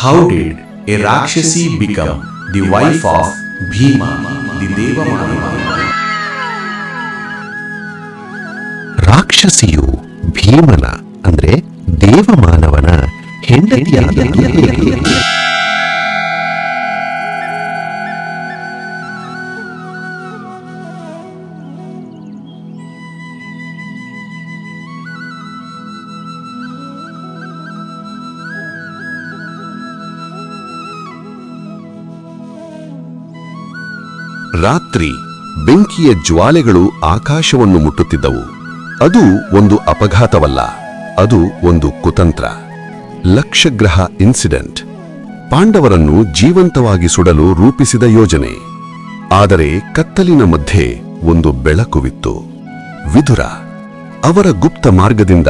How did a Rakshasi become the wife of Bhima, the Devamanava? ರಾಕ್ಷಸಿಯು ಭೀಮನ ಅಂದ್ರೆ ದೇವಮಾನವನ ಹೆಂಡತಿಯಾದ ರಾತ್ರಿ ಬೆಂಕಿಯ ಜ್ವಾಲೆಗಳು ಆಕಾಶವನ್ನು ಮುಟ್ಟುತ್ತಿದ್ದವು. ಅದು ಒಂದು ಅಪಘಾತವಲ್ಲ, ಅದು ಒಂದು ಕುತಂತ್ರ, ಲಕ್ಷಗ್ರಹ ಇನ್ಸಿಡೆಂಟ್. ಪಾಂಡವರನ್ನು ಜೀವಂತವಾಗಿ ಸುಡಲು ರೂಪಿಸಿದ ಯೋಜನೆ. ಆದರೆ ಕತ್ತಲಿನ ಮಧ್ಯೆ ಒಂದು ಬೆಳಕುವಿತ್ತು. ವಿದುರ. ಅವರ ಗುಪ್ತ ಮಾರ್ಗದಿಂದ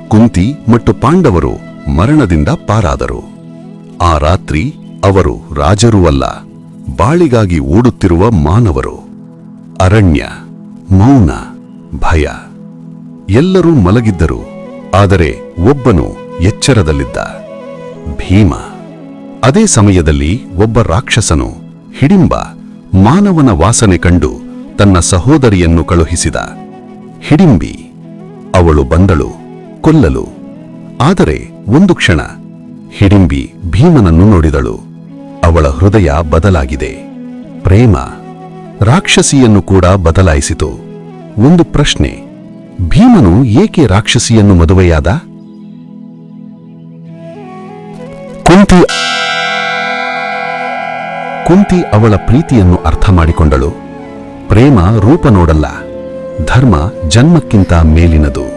ಕುಂತಿ ಮತ್ತು ಪಾಂಡವರು ಮರಣದಿಂದ ಪಾರಾದರು. ಆ ರಾತ್ರಿ ಅವರು ರಾಜರೂ ಅಲ್ಲ, ಬಾಳಿಗಾಗಿ ಓಡುತ್ತಿರುವ ಮಾನವರು. ಅರಣ್ಯ, ಮೌನ, ಭಯ. ಎಲ್ಲರೂ ಮಲಗಿದ್ದರು, ಆದರೆ ಒಬ್ಬನು ಎಚ್ಚರದಲ್ಲಿದ್ದ, ಭೀಮ. ಅದೇ ಸಮಯದಲ್ಲಿ ಒಬ್ಬ ರಾಕ್ಷಸನು, ಹಿಡಿಂಬ, ಮಾನವನ ವಾಸನೆ ಕಂಡು ತನ್ನ ಸಹೋದರಿಯನ್ನು ಕಳುಹಿಸಿದ. ಹಿಡಿಂಬಿ. ಅವಳು ಬಂದಳು ಕೊಲ್ಲಲು. ಆದರೆ ಒಂದು ಕ್ಷಣ ಹಿಡಿಂಬಿ ಭೀಮನನ್ನು ನೋಡಿದಳು. ಅವಳ ಹೃದಯ ಬದಲಾಗಿದೆ. ಪ್ರೇಮ ರಾಕ್ಷಸಿಯನ್ನು ಕೂಡ ಬದಲಾಯಿಸಿತು. ಒಂದು ಪ್ರಶ್ನೆ, ಭೀಮನು ಏಕೆ ರಾಕ್ಷಸಿಯನ್ನು ಮದುವೆಯಾದ? ಕುಂತಿ ಅವಳ ಪ್ರೀತಿಯನ್ನು ಅರ್ಥ ಮಾಡಿಕೊಂಡಳು. ಪ್ರೇಮ ರೂಪ ನೋಡಲ್ಲ, ಧರ್ಮ ಜನ್ಮಕ್ಕಿಂತ ಮೇಲಿನದು.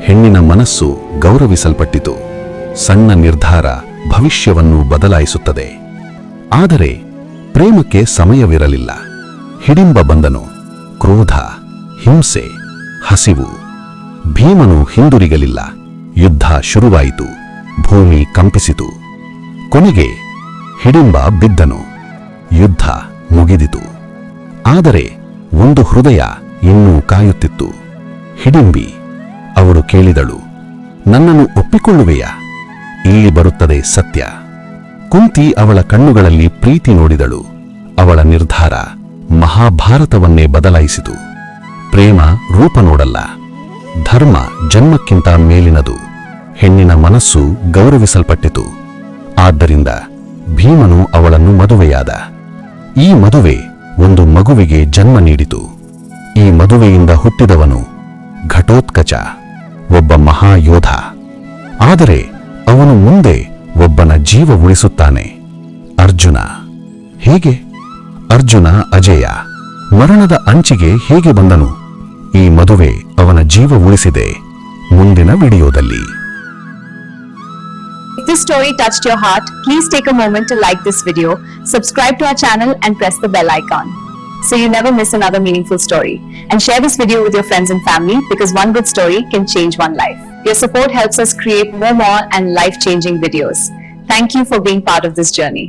ಹೆಣ್ಣಿನ ಮನಸ್ಸು ಗೌರವಿಸಲ್ಪಟ್ಟಿತು. ಸಣ್ಣ ನಿರ್ಧಾರ ಭವಿಷ್ಯವನ್ನು ಬದಲಾಯಿಸುತ್ತದೆ. ಆದರೆ ಪ್ರೇಮಕ್ಕೆ ಸಮಯವಿರಲಿಲ್ಲ. ಹಿಡಿಂಬ ಬಂದನು. ಕ್ರೋಧ, ಹಿಂಸೆ, ಹಸಿವು. ಭೀಮನು ಹಿಂದುರಿಗಲಿಲ್ಲ. ಯುದ್ಧ ಶುರುವಾಯಿತು. ಭೂಮಿ ಕಂಪಿಸಿತು. ಕೊನೆಗೆ ಹಿಡಿಂಬ ಬಿದ್ದನು. ಯುದ್ಧ ಮುಗಿದಿತು. ಆದರೆ ಒಂದು ಹೃದಯ ಇನ್ನೂ ಕಾಯುತ್ತಿತ್ತು. ಹಿಡಿಂಬಿ. ಅವಳು ಕೇಳಿದಳು, ನನ್ನನ್ನು ಒಪ್ಪಿಕೊಳ್ಳುವೆಯಾ? ಇಲ್ಲಿ ಬರುತ್ತದೆ ಸತ್ಯ. ಕುಂತಿ ಅವಳ ಕಣ್ಣುಗಳಲ್ಲಿ ಪ್ರೀತಿ ನೋಡಿದಳು. ಅವಳ ನಿರ್ಧಾರ ಮಹಾಭಾರತವನ್ನೇ ಬದಲಾಯಿಸಿತು. ಪ್ರೇಮ ರೂಪ ನೋಡಲ್ಲ, ಧರ್ಮ ಜನ್ಮಕ್ಕಿಂತ ಮೇಲಿನದು. ಹೆಣ್ಣಿನ ಮನಸ್ಸು ಗೌರವಿಸಲ್ಪಟ್ಟಿತು. ಆದ್ದರಿಂದ ಭೀಮನು ಅವಳನ್ನು ಮದುವೆಯಾದ. ಈ ಮದುವೆ ಒಂದು ಮಗುವಿಗೆ ಜನ್ಮ ನೀಡಿತು. ಈ ಮದುವೆಯಿಂದ ಹುಟ್ಟಿದವನು ಘಟೋತ್ಕಚ, ಒಬ್ಬ ಮಹಾಯೋಧ. ಆದರೆ ಅವನು ಮುಂದೆ ಒಬ್ಬನ ಜೀವ ಉಳಿಸುತ್ತಾನೆ, ಅರ್ಜುನ. ಹೇಗೆ? ಅರ್ಜುನ ಅಜೇಯ, ಮರಣದ ಅಂಚಿಗೆ ಹೇಗೆ ಬಂದನು? ಈ ಮದುವೆ ಅವನ ಜೀವ ಉಳಿಸಿದೆ. ಮುಂದಿನ ವಿಡಿಯೋದಲ್ಲಿ. If this story touched your heart, please take a moment to like this video, subscribe to our channel and press the bell icon so you never miss another meaningful story. And share this video with your friends and family, because one good story can change one life. Your support helps us create more and life-changing videos. Thank you for being part of this journey.